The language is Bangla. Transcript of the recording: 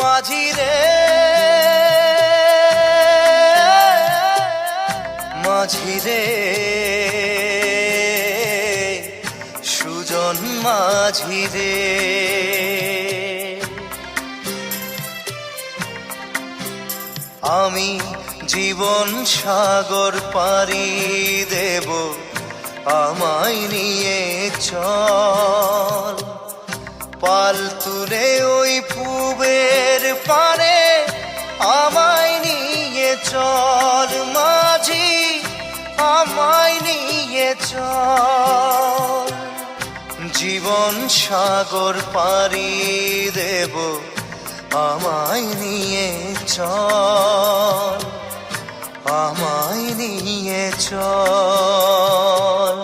মাঝি রে মাঝি রে সুজন মাঝি রে, আমি জীবন সাগর পাড়ি দেব, আমায় নিয়ে চল। পাল তুলে ওই পুবের পারে আমায় নিয়ে চল মাঝি, আমায় নিয়ে চল। জীবন সাগর পাড়ি দেব, আমায় নিয়ে চল, আমায় নিয়ে চল।